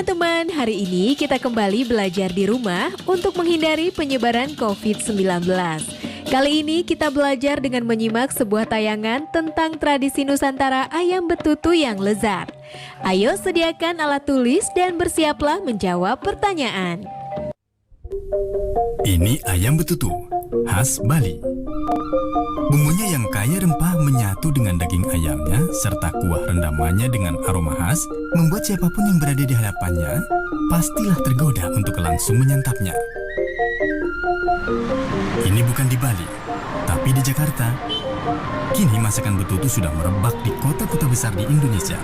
teman-teman, hari ini kita kembali belajar di rumah untuk menghindari penyebaran COVID-19. Kali ini kita belajar dengan menyimak sebuah tayangan tentang tradisi Nusantara ayam betutu yang lezat. Ayo sediakan alat tulis dan bersiaplah menjawab pertanyaan. Ini ayam betutu, khas Bali. Bumbunya yang kaya rempah menyatu dengan daging ayamnya serta kuah rendamannya dengan aroma khas membuat siapapun yang berada di hadapannya pastilah tergoda untuk langsung menyantapnya. Ini bukan di Bali, tapi di Jakarta. Kini masakan betutu sudah merebak di kota-kota besar di Indonesia.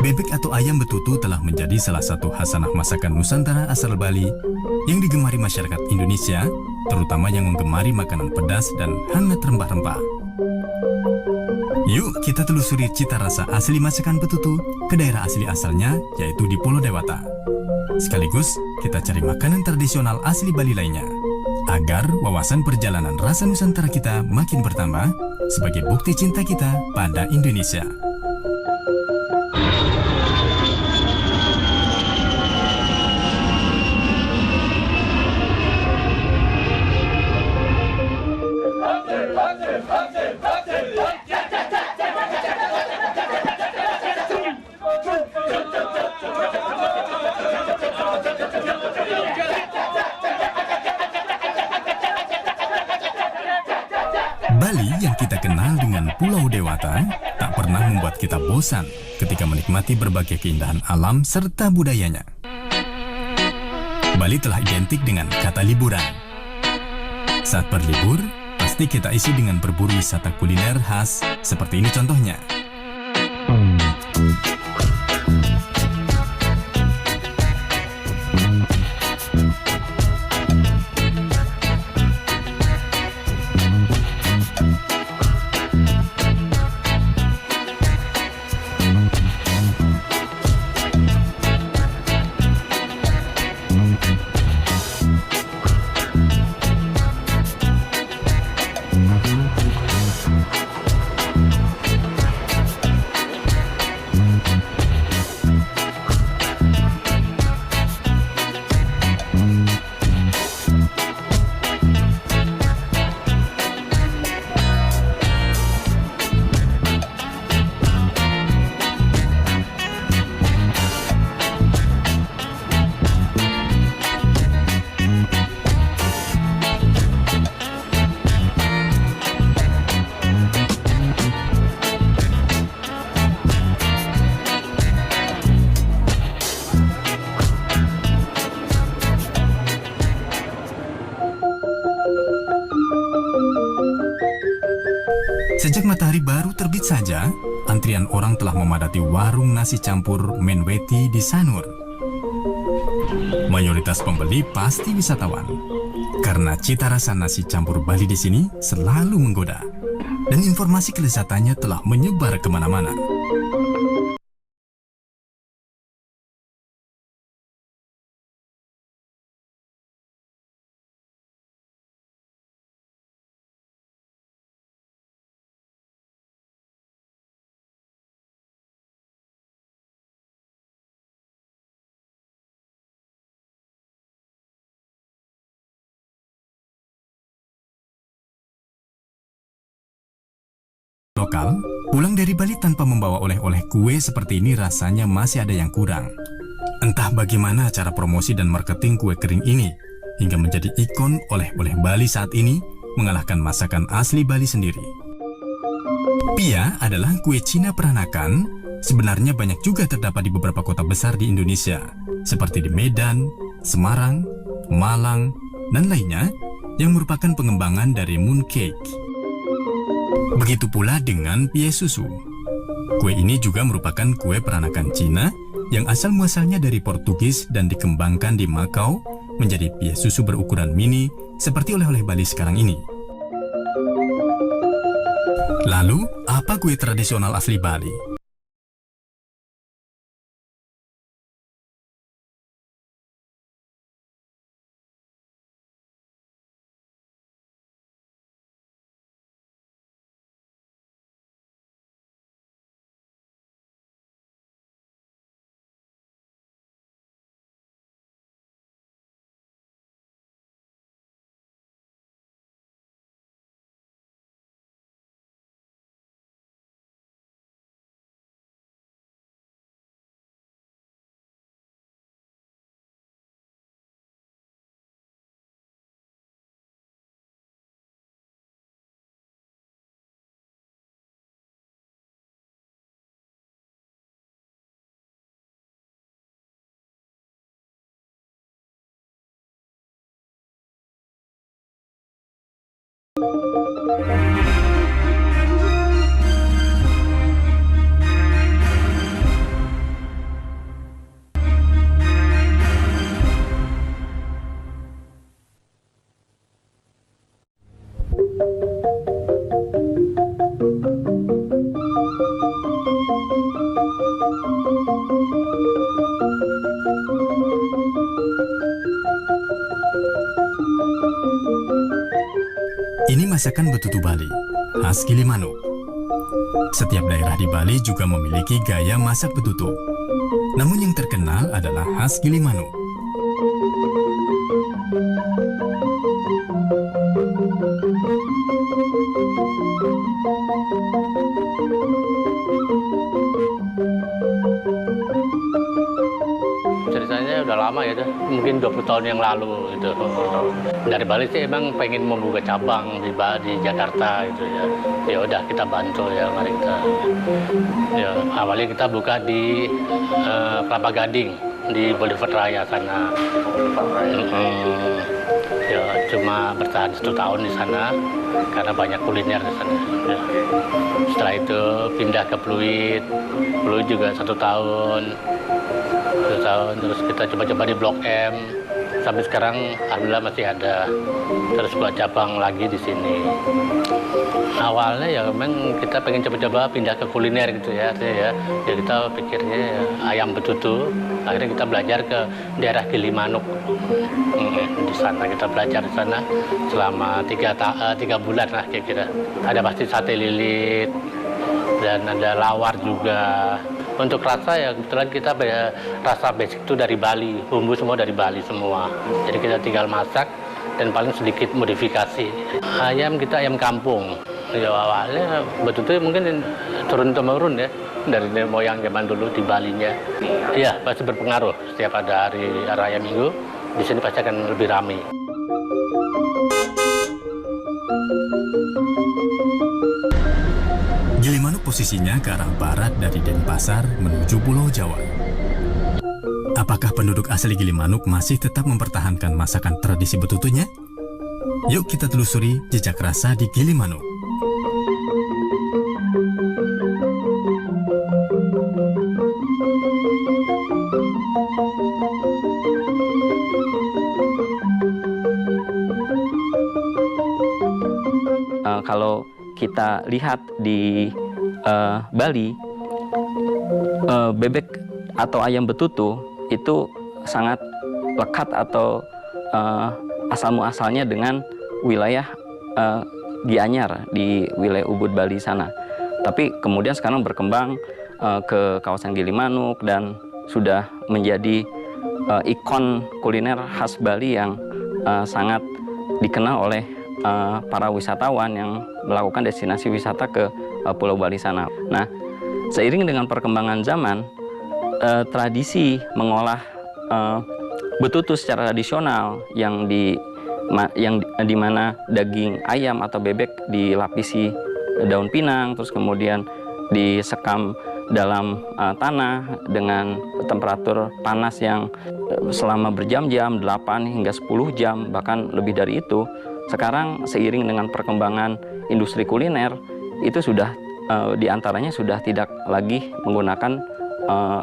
Bebek atau ayam betutu telah menjadi salah satu khasanah masakan Nusantara asal Bali yang digemari masyarakat Indonesia, terutama yang menggemari makanan pedas dan hangat rempah-rempah. Yuk kita telusuri cita rasa asli masakan betutu ke daerah asli asalnya, yaitu di Pulau Dewata. Sekaligus kita cari makanan tradisional asli Bali lainnya, agar wawasan perjalanan rasa Nusantara kita makin bertambah sebagai bukti cinta kita pada Indonesia. Bali yang kita kenal dengan Pulau Dewata tak pernah membuat kita bosan ketika menikmati berbagai keindahan alam serta budayanya. Bali telah identik dengan kata liburan. Saat berlibur, pasti kita isi dengan berburu wisata kuliner khas seperti ini contohnya. Sejak matahari baru terbit saja, antrian orang telah memadati warung nasi campur Menweti di Sanur. Mayoritas pembeli pasti wisatawan, karena cita rasa nasi campur Bali di sini selalu menggoda, dan informasi kelezatannya telah menyebar kemana-mana. Lokal, pulang dari Bali tanpa membawa oleh-oleh kue seperti ini rasanya masih ada yang kurang. Entah bagaimana cara promosi dan marketing kue kering ini, hingga menjadi ikon oleh-oleh Bali saat ini, mengalahkan masakan asli Bali sendiri. Pia adalah kue Cina peranakan, sebenarnya banyak juga terdapat di beberapa kota besar di Indonesia, seperti di Medan, Semarang, Malang, dan lainnya, yang merupakan pengembangan dari mooncake. Begitu pula dengan pie susu. Kue ini juga merupakan kue peranakan Cina yang asal-muasalnya dari Portugis dan dikembangkan di Makau menjadi pie susu berukuran mini seperti oleh-oleh Bali sekarang ini. Lalu, apa kue tradisional asli Bali? Ini masakan betutu Bali, khas Gilimanuk. Setiap daerah di Bali juga memiliki gaya masak betutu. Namun yang terkenal adalah khas Gilimanuk. Ceritanya udah lama ya, mungkin 20 tahun yang lalu gitu. Dari Bali sih emang pengen membuka cabang di Jakarta gitu ya. Ya udah kita bantu ya, mari kita. Ya awalnya kita buka di Kelapa Gading di Boulevard Raya sana. Ya cuma bertahan 1 tahun di sana karena banyak kuliner di sana. Ya. Setelah itu pindah ke Pluit juga 1 tahun. Terus kita coba-coba di Blok M. Sampai sekarang alhamdulillah masih ada. Terus buat cabang lagi di sini. Awalnya ya memang kita pengen coba-coba pindah ke kuliner gitu ya. Ya kita pikirnya ya, ayam betutu. Akhirnya kita belajar ke daerah Gilimanuk. Di sana kita belajar di sana selama 3 bulan lah kira-kira. Ada pasti sate lilit dan ada lawar juga. Untuk rasa ya kebetulan kita rasa basic itu dari Bali, bumbu semua dari Bali semua. Jadi kita tinggal masak dan paling sedikit modifikasi. Ayam kita ayam kampung. Ya awalnya betul mungkin turun-temurun ya dari moyang zaman dulu di Balinya. Iya pasti berpengaruh. Setiap ada hari raya Minggu di sini pasti akan lebih ramai. Gilimanuk posisinya ke arah barat dari Denpasar menuju Pulau Jawa. Apakah penduduk asli Gilimanuk masih tetap mempertahankan masakan tradisi betutunya? Yuk kita telusuri jejak rasa di Gilimanuk. Kalau kita lihat di Bali, bebek atau ayam betutu itu sangat lekat atau asal muasalnya dengan wilayah Gianyar di wilayah Ubud Bali sana. Tapi kemudian sekarang berkembang ke kawasan Gilimanuk dan sudah menjadi ikon kuliner khas Bali yang sangat dikenal oleh para wisatawan yang melakukan destinasi wisata ke Pulau Bali sana. Nah, seiring dengan perkembangan zaman, tradisi mengolah betutu secara tradisional yang di mana daging ayam atau bebek dilapisi daun pinang, terus kemudian disekam dalam tanah dengan temperatur panas yang selama berjam-jam, 8 hingga 10 jam, bahkan lebih dari itu. Sekarang seiring dengan perkembangan industri kuliner, itu sudah diantaranya sudah tidak lagi menggunakan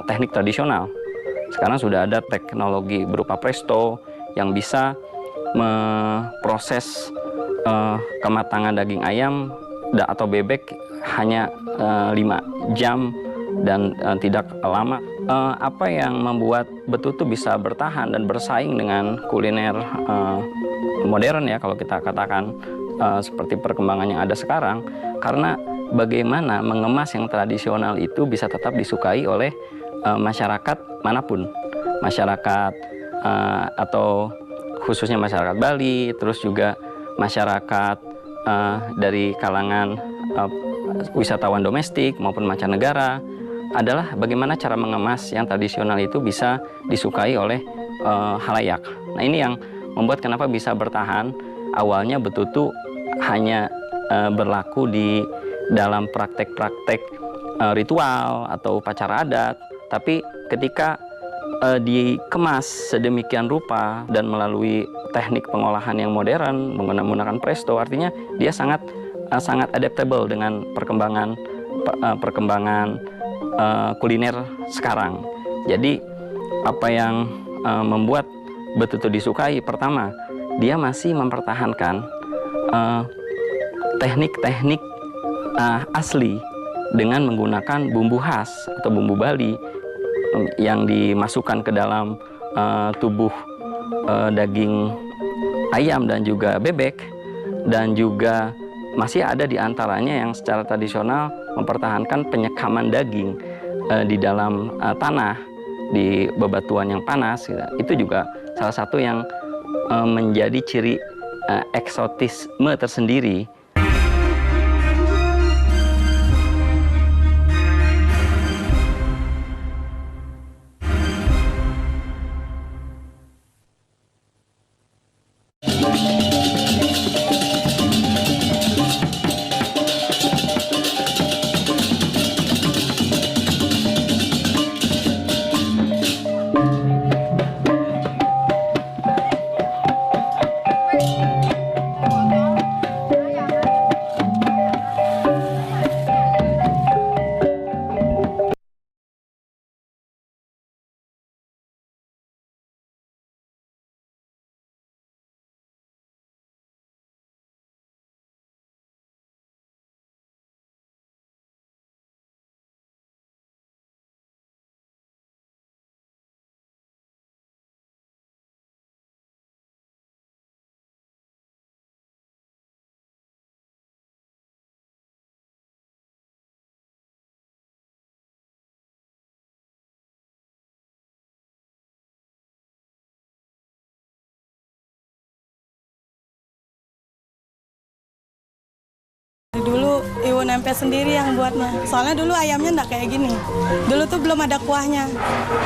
teknik tradisional. Sekarang sudah ada teknologi berupa presto yang bisa memproses kematangan daging ayam atau bebek hanya 5 jam dan tidak lama. Apa yang membuat betutu bisa bertahan dan bersaing dengan kuliner modern ya kalau kita katakan seperti perkembangan yang ada sekarang, karena bagaimana mengemas yang tradisional itu bisa tetap disukai oleh masyarakat manapun, masyarakat atau khususnya masyarakat Bali, terus juga masyarakat dari kalangan wisatawan domestik maupun mancanegara, adalah bagaimana cara mengemas yang tradisional itu bisa disukai oleh halayak. Nah ini yang membuat kenapa bisa bertahan. Awalnya betutu hanya berlaku di dalam praktek-praktek ritual atau upacara adat, tapi ketika dikemas sedemikian rupa dan melalui teknik pengolahan yang modern menggunakan presto, artinya dia sangat sangat adaptable dengan perkembangan kuliner sekarang. Jadi apa yang membuat betutu disukai, pertama, dia masih mempertahankan teknik-teknik asli dengan menggunakan bumbu khas atau bumbu Bali yang dimasukkan ke dalam tubuh daging ayam dan juga bebek, dan juga masih ada di antaranya yang secara tradisional mempertahankan penyekaman daging di dalam tanah di bebatuan yang panas. Itu juga salah satu yang menjadi ciri eksotisme tersendiri. Dulu Ibu Nempe sendiri yang buatnya. Soalnya dulu ayamnya nggak kayak gini. Dulu tuh belum ada kuahnya.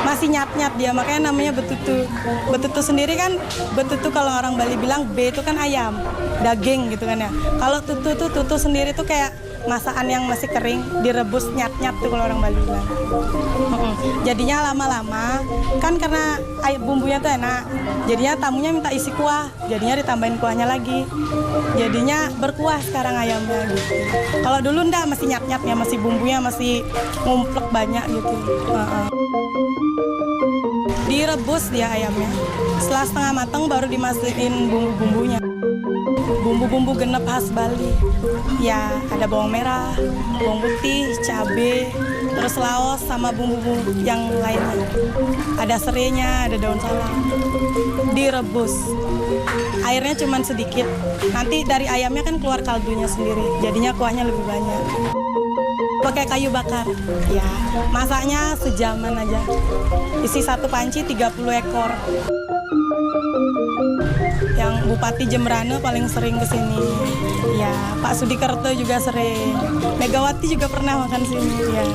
Masih nyat-nyat dia, makanya namanya betutu. Betutu sendiri kan, betutu kalau orang Bali bilang B itu kan ayam, daging gitu kan ya. Kalau tutu sendiri tuh kayak masakan yang masih kering, direbus nyat-nyat tuh kalau orang Bali bilang. Jadinya lama-lama, kan karena bumbunya tuh enak, jadinya tamunya minta isi kuah, jadinya ditambahin kuahnya lagi. Jadinya berkuah sekarang ayamnya gitu. Kalau dulu enggak, masih nyat-nyat ya, masih bumbunya masih ngumplek banyak gitu. Direbus dia ayamnya. Setelah setengah matang baru dimasukin bumbu-bumbunya. Bumbu-bumbu genep khas Bali. Ya, ada bawang merah, bawang putih, cabai, terus laos sama bumbu-bumbu yang lainnya. Ada serainya, ada daun salam. Direbus. Airnya cuma sedikit. Nanti dari ayamnya kan keluar kaldunya sendiri. Jadinya kuahnya lebih banyak. Pakai kayu bakar. Ya, masaknya sejaman aja. Isi satu panci 30 ekor. Yang Bupati Jembrane paling sering ke sini. Ya, Pak Sudikerto juga sering. Megawati juga pernah makan sini ya.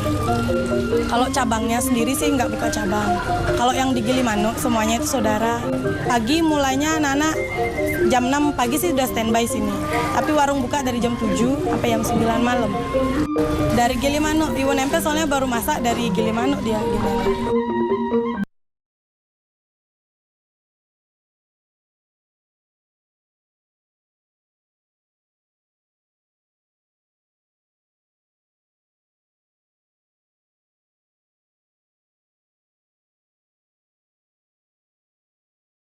Kalau cabangnya sendiri sih nggak buka cabang. Kalau yang di Gilimanuk semuanya itu saudara. Pagi mulainya anak-anak jam 6 pagi sih udah standby sini. Tapi warung buka dari jam 7 sampai jam 9 malam. Dari Gilimanuk, Ibu Nempe soalnya baru masak dari Gilimanuk dia.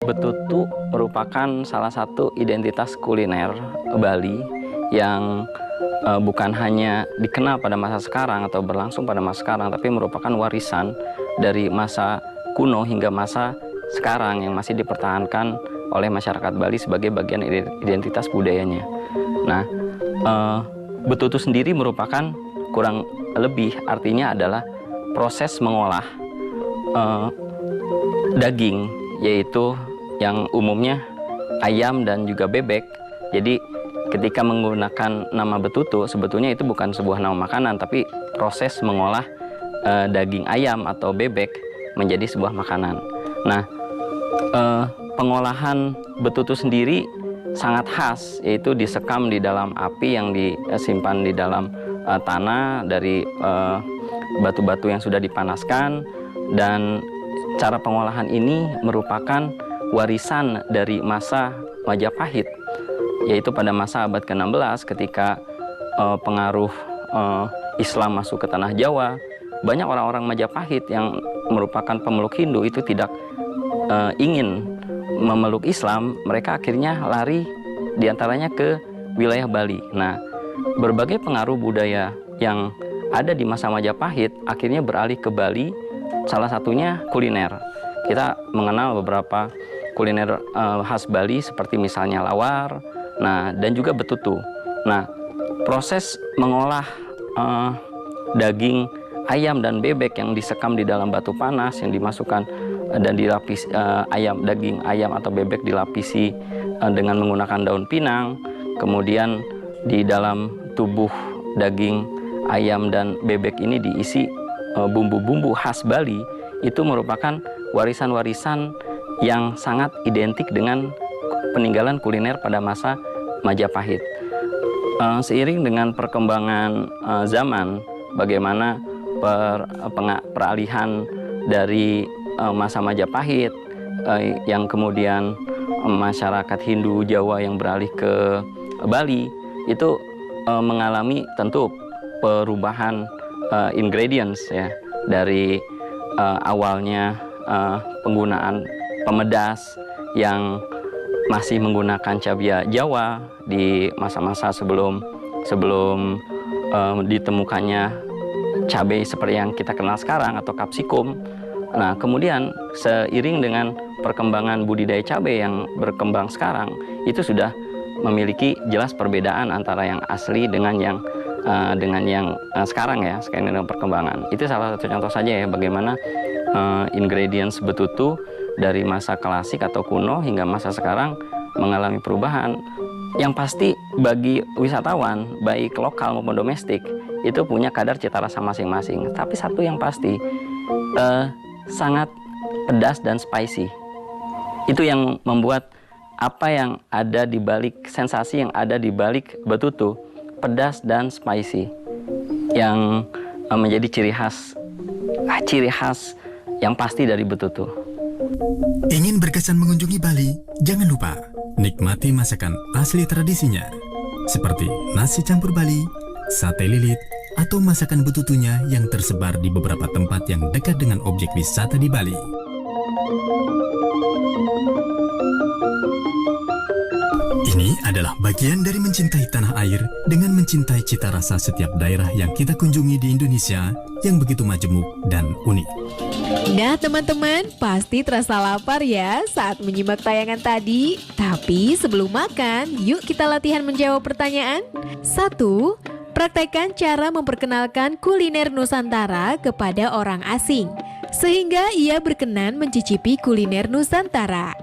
Betutu merupakan salah satu identitas kuliner Bali yang bukan hanya dikenal pada masa sekarang atau berlangsung pada masa sekarang, tapi merupakan warisan dari masa kuno hingga masa sekarang yang masih dipertahankan oleh masyarakat Bali sebagai bagian identitas budayanya. Nah, betutu sendiri merupakan kurang lebih artinya adalah proses mengolah daging, yaitu yang umumnya ayam dan juga bebek. Jadi ketika menggunakan nama betutu, sebetulnya itu bukan sebuah nama makanan, tapi proses mengolah daging ayam atau bebek menjadi sebuah makanan. Nah, pengolahan betutu sendiri sangat khas, yaitu disekam di dalam api yang disimpan di dalam tanah dari batu-batu yang sudah dipanaskan, dan cara pengolahan ini merupakan warisan dari masa Majapahit, yaitu pada masa abad ke-16 ketika pengaruh Islam masuk ke tanah Jawa, banyak orang-orang Majapahit yang merupakan pemeluk Hindu itu tidak ingin memeluk Islam. Mereka akhirnya lari diantaranya ke wilayah Bali. Nah, berbagai pengaruh budaya yang ada di masa Majapahit akhirnya beralih ke Bali, salah satunya kuliner. Kita mengenal beberapa kuliner khas Bali seperti misalnya lawar, nah, dan juga betutu. Nah, proses mengolah daging ayam dan bebek yang disekam di dalam batu panas yang dimasukkan dan dilapis daging ayam atau bebek dilapisi dengan menggunakan daun pinang, kemudian di dalam tubuh daging ayam dan bebek ini diisi bumbu-bumbu khas Bali. Itu merupakan warisan-warisan yang sangat identik dengan peninggalan kuliner pada masa Majapahit. Seiring dengan perkembangan zaman, bagaimana peralihan dari masa Majapahit yang kemudian masyarakat Hindu Jawa yang beralih ke Bali itu mengalami tentu perubahan ingredients ya, dari awalnya penggunaan pemedas yang masih menggunakan cabai Jawa di masa-masa sebelum ditemukannya cabai seperti yang kita kenal sekarang atau kapsikum. Nah, kemudian seiring dengan perkembangan budidaya cabai yang berkembang sekarang, itu sudah memiliki jelas perbedaan antara yang asli dengan yang sekarang ya, sekarang dengan perkembangan. Itu salah satu contoh saja ya, bagaimana ingredients betutu dari masa klasik atau kuno hingga masa sekarang mengalami perubahan. Yang pasti bagi wisatawan, baik lokal maupun domestik, itu punya kadar cita rasa masing-masing. Tapi satu yang pasti, sangat pedas dan spicy. Itu yang membuat apa yang ada di balik, sensasi yang ada di balik betutu, pedas dan spicy, yang menjadi ciri khas yang pasti dari betutu. Ingin berkesan mengunjungi Bali? Jangan lupa nikmati masakan asli tradisinya, seperti nasi campur Bali, sate lilit, atau masakan betutunya yang tersebar di beberapa tempat yang dekat dengan objek wisata di Bali. Ini adalah bagian dari mencintai tanah air dengan mencintai cita rasa setiap daerah yang kita kunjungi di Indonesia yang begitu majemuk dan unik. Nah teman-teman, pasti terasa lapar ya saat menyimak tayangan tadi. Tapi sebelum makan, yuk kita latihan menjawab pertanyaan. 1. Praktekkan cara memperkenalkan kuliner Nusantara kepada orang asing, sehingga ia berkenan mencicipi kuliner Nusantara.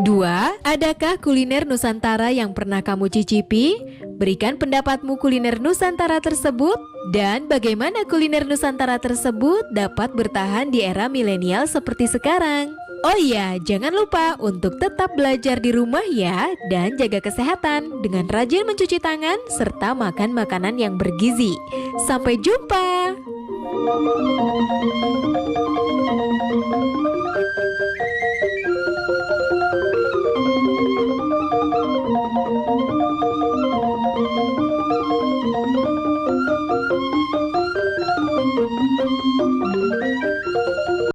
2. Adakah kuliner Nusantara yang pernah kamu cicipi? Berikan pendapatmu kuliner Nusantara tersebut dan bagaimana kuliner Nusantara tersebut dapat bertahan di era milenial seperti sekarang. Oh iya, jangan lupa untuk tetap belajar di rumah ya dan jaga kesehatan dengan rajin mencuci tangan serta makan makanan yang bergizi. Sampai jumpa.